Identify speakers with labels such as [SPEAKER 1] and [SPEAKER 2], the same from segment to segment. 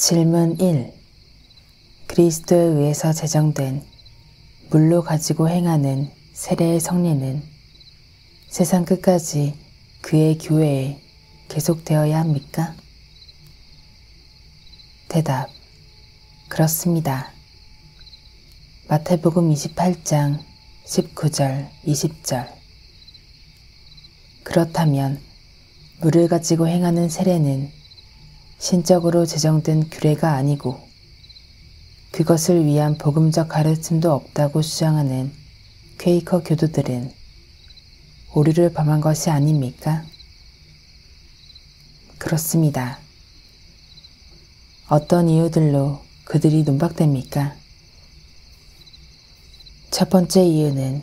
[SPEAKER 1] 질문 1. 그리스도에 의해서 제정된 물로 가지고 행하는 세례의 성례는 세상 끝까지 그의 교회에 계속되어야 합니까? 대답. 그렇습니다. 마태복음 28장 19절 20절. 그렇다면 물을 가지고 행하는 세례는 신적으로 제정된 규례가 아니고 그것을 위한 복음적 가르침도 없다고 주장하는 퀘이커 교도들은 오류를 범한 것이 아닙니까? 그렇습니다. 어떤 이유들로 그들이 논박됩니까? 첫 번째 이유는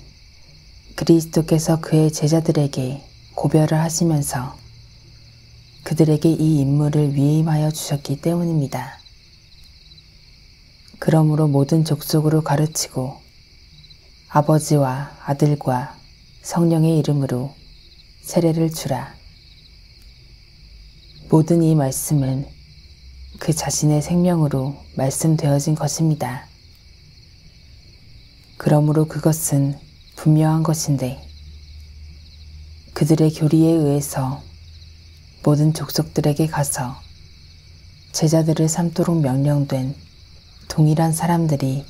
[SPEAKER 1] 그리스도께서 그의 제자들에게 고별을 하시면서 그들에게 이 임무를 위임하여 주셨기 때문입니다. 그러므로 모든 족속으로 가르치고 아버지와 아들과 성령의 이름으로 세례를 주라. 모든 이 말씀은 그 자신의 생명으로 말씀되어진 것입니다. 그러므로 그것은 분명한 것인데 그들의 교리에 의해서 모든 족속들에게 가서 제자들을 삼도록 명령된 동일한 사람들이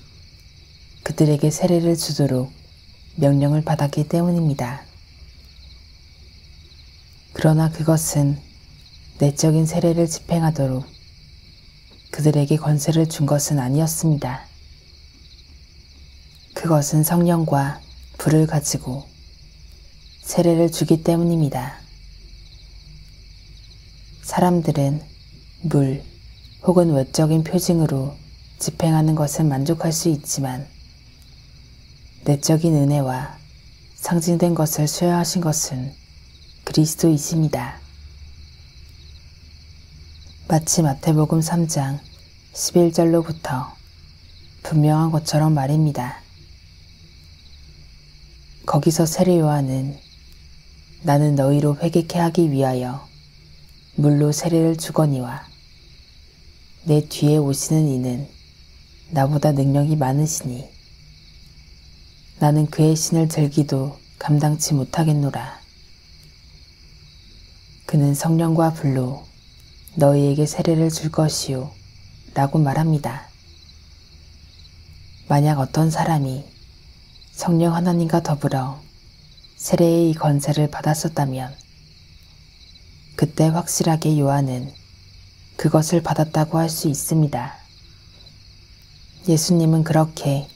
[SPEAKER 1] 그들에게 세례를 주도록 명령을 받았기 때문입니다. 그러나 그것은 내적인 세례를 집행하도록 그들에게 권세를 준 것은 아니었습니다. 그것은 성령과 불을 가지고 세례를 주기 때문입니다. 사람들은 물 혹은 외적인 표징으로 집행하는 것은 만족할 수 있지만 내적인 은혜와 상징된 것을 수여하신 것은 그리스도이십니다. 마치 마태복음 3장 11절로부터 분명한 것처럼 말입니다. 거기서 세례 요한은 나는 너희로 회개케 하기 위하여 물로 세례를 주거니와 내 뒤에 오시는 이는 나보다 능력이 많으시니 나는 그의 신을 들기도 감당치 못하겠노라. 그는 성령과 불로 너희에게 세례를 줄 것이요 라고 말합니다. 만약 어떤 사람이 성령 하나님과 더불어 세례의 이 권세를 받았었다면 그때 확실하게 요한은 그것을 받았다고 할 수 있습니다. 예수님은 그렇게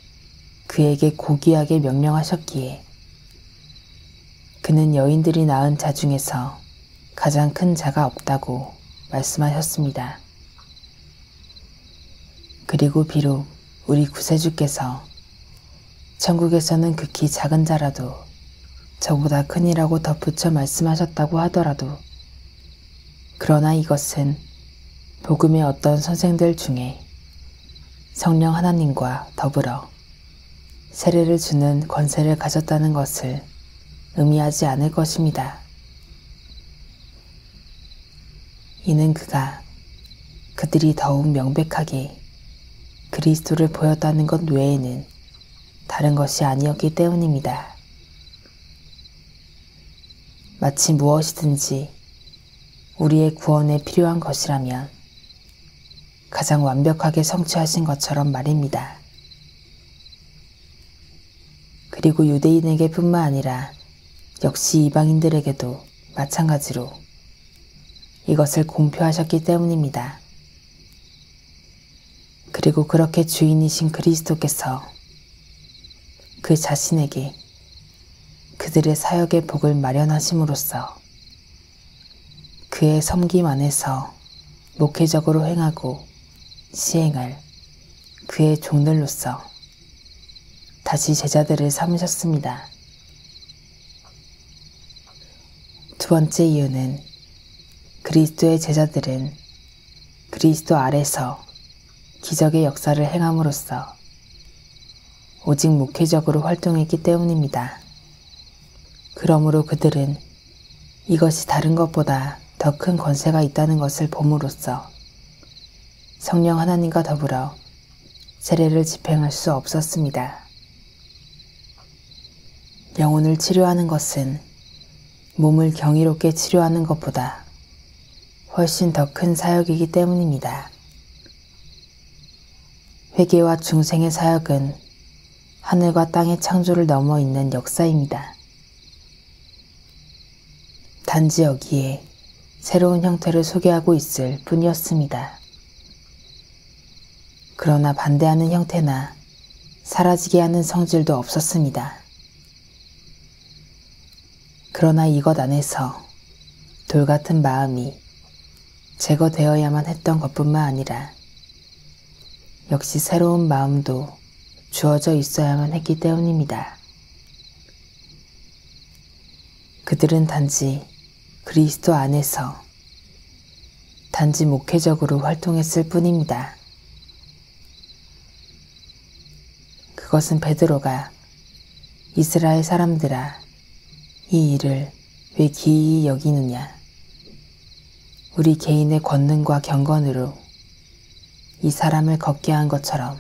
[SPEAKER 1] 그에게 고귀하게 명령하셨기에 그는 여인들이 낳은 자 중에서 가장 큰 자가 없다고 말씀하셨습니다. 그리고 비록 우리 구세주께서 천국에서는 극히 작은 자라도 저보다 큰이라고 덧붙여 말씀하셨다고 하더라도 그러나 이것은 복음의 어떤 선생들 중에 성령 하나님과 더불어 세례를 주는 권세를 가졌다는 것을 의미하지 않을 것입니다. 이는 그들이 더욱 명백하게 그리스도를 보였다는 것 외에는 다른 것이 아니었기 때문입니다. 마치 무엇이든지 우리의 구원에 필요한 것이라면 가장 완벽하게 성취하신 것처럼 말입니다. 그리고 유대인에게 뿐만 아니라 역시 이방인들에게도 마찬가지로 이것을 공표하셨기 때문입니다. 그리고 그렇게 주인이신 그리스도께서 그 자신에게 그들의 사역의 복을 마련하심으로써 그의 섬김 안에서 목회적으로 행하고 시행할 그의 종들로서 다시 제자들을 삼으셨습니다. 두 번째 이유는 그리스도의 제자들은 그리스도 아래서 기적의 역사를 행함으로써 오직 목회적으로 활동했기 때문입니다. 그러므로 그들은 이것이 다른 것보다 더 큰 권세가 있다는 것을 봄으로써 성령 하나님과 더불어 세례를 집행할 수 없었습니다. 영혼을 치료하는 것은 몸을 경이롭게 치료하는 것보다 훨씬 더 큰 사역이기 때문입니다. 회개와 중생의 사역은 하늘과 땅의 창조를 넘어 있는 역사입니다. 단지 여기에 새로운 형태를 소개하고 있을 뿐이었습니다. 그러나 반대하는 형태나 사라지게 하는 성질도 없었습니다. 그러나 이것 안에서 돌 같은 마음이 제거되어야만 했던 것뿐만 아니라 역시 새로운 마음도 주어져 있어야만 했기 때문입니다. 그들은 단지 그리스도 안에서 단지 목회적으로 활동했을 뿐입니다. 그것은 베드로가 이스라엘 사람들아 이 일을 왜 기이히 여기느냐, 우리 개인의 권능과 경건으로 이 사람을 걷게 한 것처럼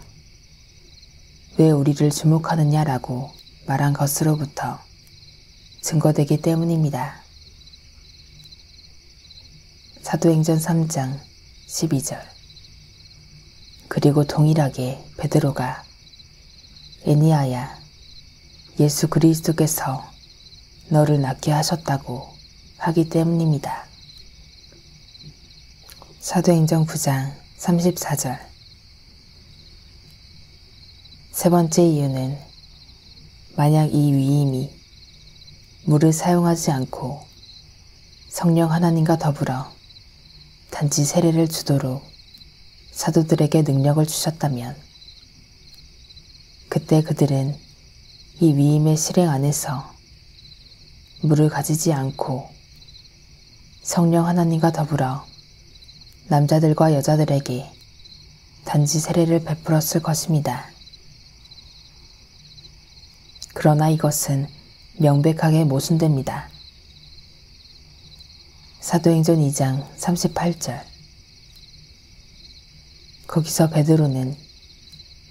[SPEAKER 1] 왜 우리를 주목하느냐라고 말한 것으로부터 증거되기 때문입니다. 사도행전 3장 12절. 그리고 동일하게 베드로가 에니아야, 예수 그리스도께서 너를 낫게 하셨다고 하기 때문입니다. 사도행전 9장 34절. 세 번째 이유는 만약 이 위임이 물을 사용하지 않고 성령 하나님과 더불어 단지 세례를 주도록 사도들에게 능력을 주셨다면 그때 그들은 이 위임의 실행 안에서 물을 가지지 않고 성령 하나님과 더불어 남자들과 여자들에게 단지 세례를 베풀었을 것입니다. 그러나 이것은 명백하게 모순됩니다. 사도행전 2장 38절. 거기서 베드로는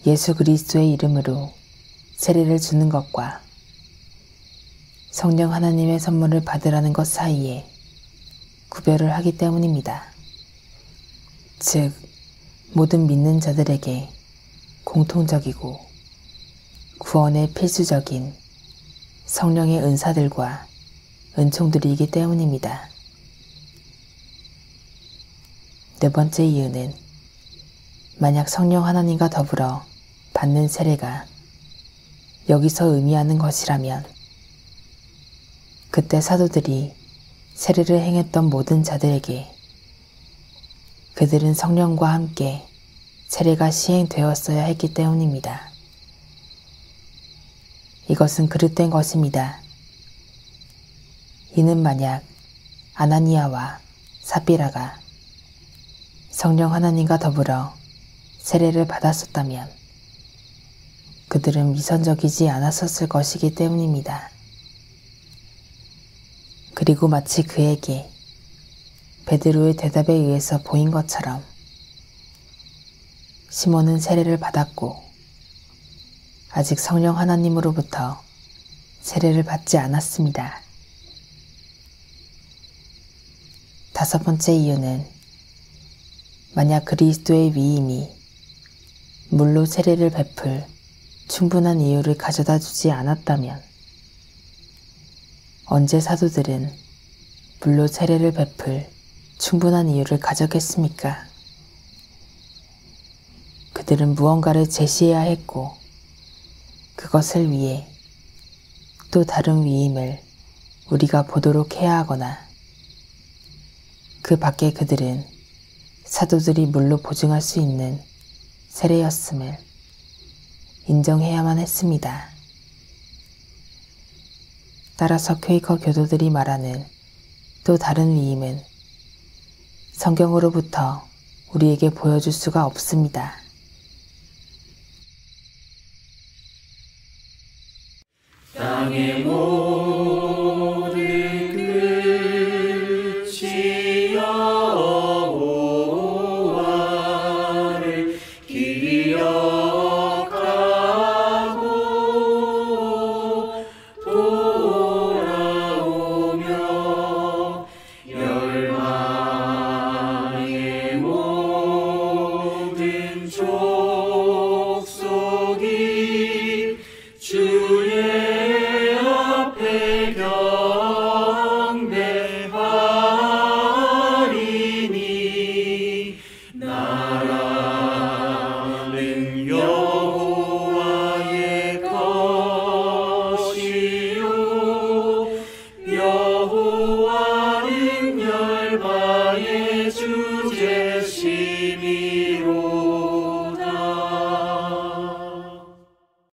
[SPEAKER 1] 예수 그리스도의 이름으로 세례를 주는 것과 성령 하나님의 선물을 받으라는 것 사이에 구별을 하기 때문입니다. 즉, 모든 믿는 자들에게 공통적이고 구원의 필수적인 성령의 은사들과 은총들이기 때문입니다. 네 번째 이유는 만약 성령 하나님과 더불어 받는 세례가 여기서 의미하는 것이라면 그때 사도들이 세례를 행했던 모든 자들에게 그들은 성령과 함께 세례가 시행되었어야 했기 때문입니다. 이것은 그릇된 것입니다. 이는 만약 아나니아와 삽비라가 성령 하나님과 더불어 세례를 받았었다면 그들은 위선적이지 않았었을 것이기 때문입니다. 그리고 마치 그에게 베드로의 대답에 의해서 보인 것처럼 시몬은 세례를 받았고 아직 성령 하나님으로부터 세례를 받지 않았습니다. 다섯 번째 이유는 만약 그리스도의 위임이 물로 세례를 베풀 충분한 이유를 가져다 주지 않았다면 언제 사도들은 물로 세례를 베풀 충분한 이유를 가졌겠습니까? 그들은 무언가를 제시해야 했고 그것을 위해 또 다른 위임을 우리가 보도록 해야 하거나 그 밖에 그들은 사도들이 물로 보증할 수 있는 세례였음을 인정해야만 했습니다. 따라서 퀘이커 교도들이 말하는 또 다른 위임은 성경으로부터 우리에게 보여줄 수가 없습니다.
[SPEAKER 2] 땅의 모든 끝이 여호와 열방의 주제시